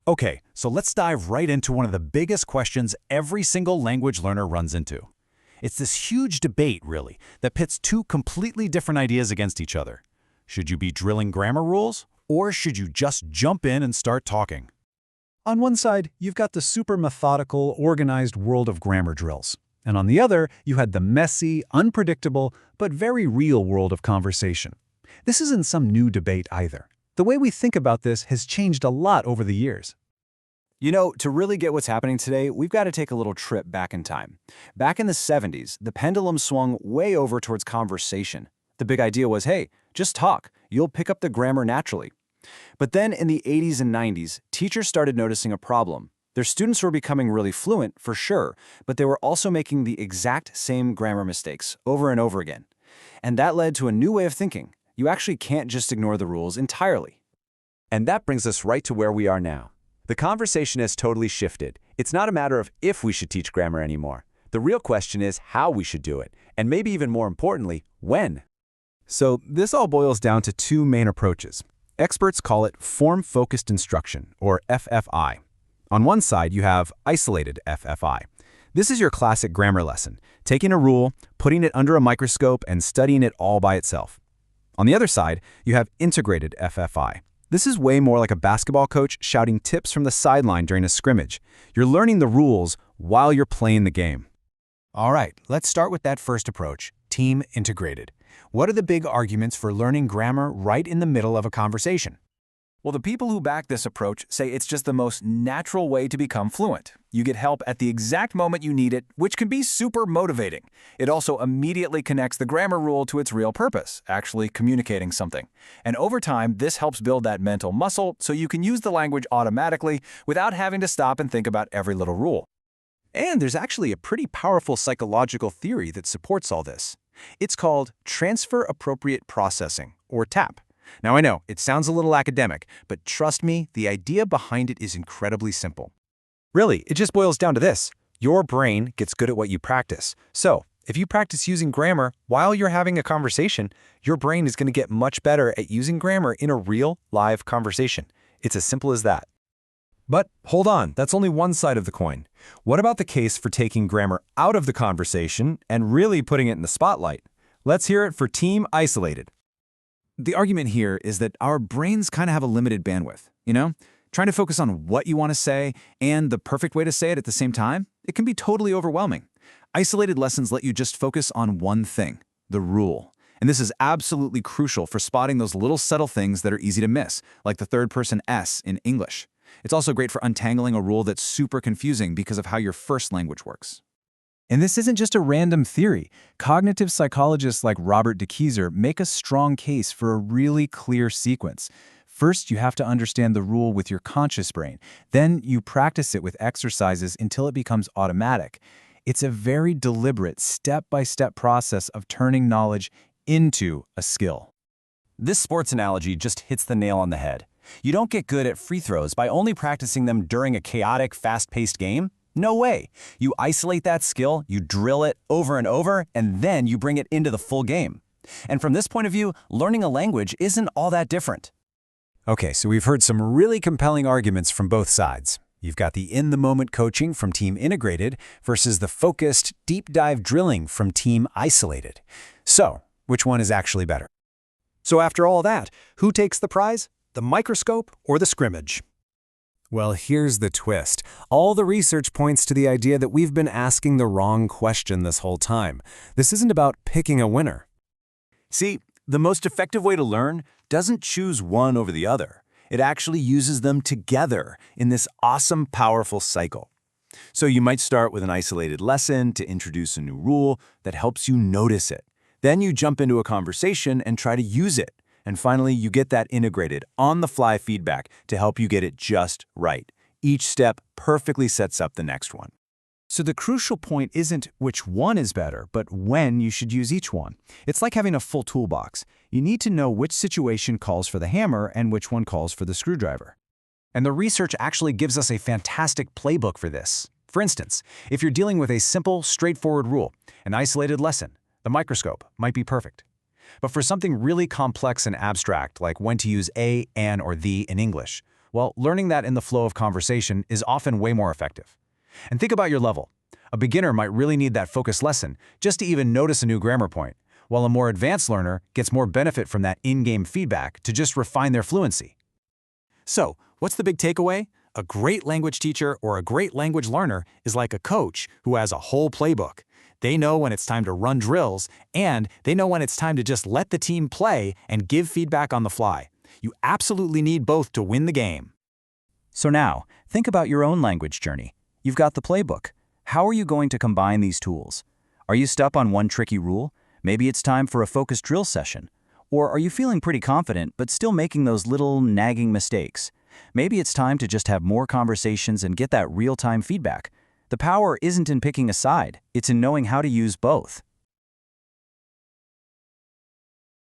Okay, so let's dive right into one of the biggest questions every single language learner runs into. It's this huge debate, really, that pits two completely different ideas against each other. Should you be drilling grammar rules, or should you just jump in and start talking? On one side, you've got the super methodical, organized world of grammar drills. And on the other, you had the messy, unpredictable, but very real world of conversation. This isn't some new debate either. The way we think about this has changed a lot over the years. You know, to really get what's happening today, we've got to take a little trip back in time. Back in the 70s, the pendulum swung way over towards conversation. The big idea was, hey, just talk. You'll pick up the grammar naturally. But then in the 80s and 90s, teachers started noticing a problem. Their students were becoming really fluent, for sure, but they were also making the exact same grammar mistakes over and over again. And that led to a new way of thinking. You actually can't just ignore the rules entirely. And that brings us right to where we are now. The conversation has totally shifted. It's not a matter of if we should teach grammar anymore. The real question is how we should do it, and maybe even more importantly, when. So this all boils down to two main approaches. Experts call it form-focused instruction, or FFI. On one side, you have isolated FFI. This is your classic grammar lesson, taking a rule, putting it under a microscope, and studying it all by itself. On the other side, you have integrated FFI. This is way more like a basketball coach shouting tips from the sideline during a scrimmage. You're learning the rules while you're playing the game. All right, let's start with that first approach, team integrated. What are the big arguments for learning grammar right in the middle of a conversation? Well, the people who back this approach say it's just the most natural way to become fluent. You get help at the exact moment you need it, which can be super motivating. It also immediately connects the grammar rule to its real purpose, actually communicating something. And over time, this helps build that mental muscle so you can use the language automatically without having to stop and think about every little rule. And there's actually a pretty powerful psychological theory that supports all this. It's called Transfer Appropriate Processing, or TAP. Now I know, it sounds a little academic, but trust me, the idea behind it is incredibly simple. Really, it just boils down to this. Your brain gets good at what you practice. So, if you practice using grammar while you're having a conversation, your brain is going to get much better at using grammar in a real, live conversation. It's as simple as that. But hold on, that's only one side of the coin. What about the case for taking grammar out of the conversation and really putting it in the spotlight? Let's hear it for Team Isolated. The argument here is that our brains kind of have a limited bandwidth, Trying to focus on what you want to say and the perfect way to say it at the same time, it can be totally overwhelming. Isolated lessons let you just focus on one thing, the rule. And this is absolutely crucial for spotting those little subtle things that are easy to miss, like the third person S in English. It's also great for untangling a rule that's super confusing because of how your first language works. And this isn't just a random theory. Cognitive psychologists like Robert DeKeyser make a strong case for a really clear sequence. First, you have to understand the rule with your conscious brain. Then you practice it with exercises until it becomes automatic. It's a very deliberate, step-by-step process of turning knowledge into a skill. This sports analogy just hits the nail on the head. You don't get good at free throws by only practicing them during a chaotic, fast-paced game. No way. You isolate that skill, you drill it over and over, and then you bring it into the full game. And from this point of view, learning a language isn't all that different. Okay, so we've heard some really compelling arguments from both sides. You've got the in-the-moment coaching from Team Integrated versus the focused, deep-dive drilling from Team Isolated. So, which one is actually better? So after all that, who takes the prize? The microscope or the scrimmage? Well, here's the twist. All the research points to the idea that we've been asking the wrong question this whole time. This isn't about picking a winner. See, the most effective way to learn doesn't choose one over the other. It actually uses them together in this awesome, powerful cycle. So you might start with an isolated lesson to introduce a new rule that helps you notice it. Then you jump into a conversation and try to use it. And finally, you get that integrated, on-the-fly feedback to help you get it just right. Each step perfectly sets up the next one. So the crucial point isn't which one is better, but when you should use each one. It's like having a full toolbox. You need to know which situation calls for the hammer and which one calls for the screwdriver. And the research actually gives us a fantastic playbook for this. For instance, if you're dealing with a simple, straightforward rule, an isolated lesson, the microscope might be perfect. But for something really complex and abstract, like when to use a, an, or the in English, Well, learning that in the flow of conversation is often way more effective. And think about your level. A beginner might really need that focused lesson just to even notice a new grammar point, while a more advanced learner gets more benefit from that in-game feedback to just refine their fluency. So, what's the big takeaway? A great language teacher or a great language learner is like a coach who has a whole playbook. They know when it's time to run drills, and they know when it's time to just let the team play and give feedback on the fly. You absolutely need both to win the game. So now, think about your own language journey. You've got the playbook. How are you going to combine these tools? Are you stuck on one tricky rule? Maybe it's time for a focused drill session. Or are you feeling pretty confident but still making those little nagging mistakes? Maybe it's time to just have more conversations and get that real-time feedback. The power isn't in picking a side, it's in knowing how to use both.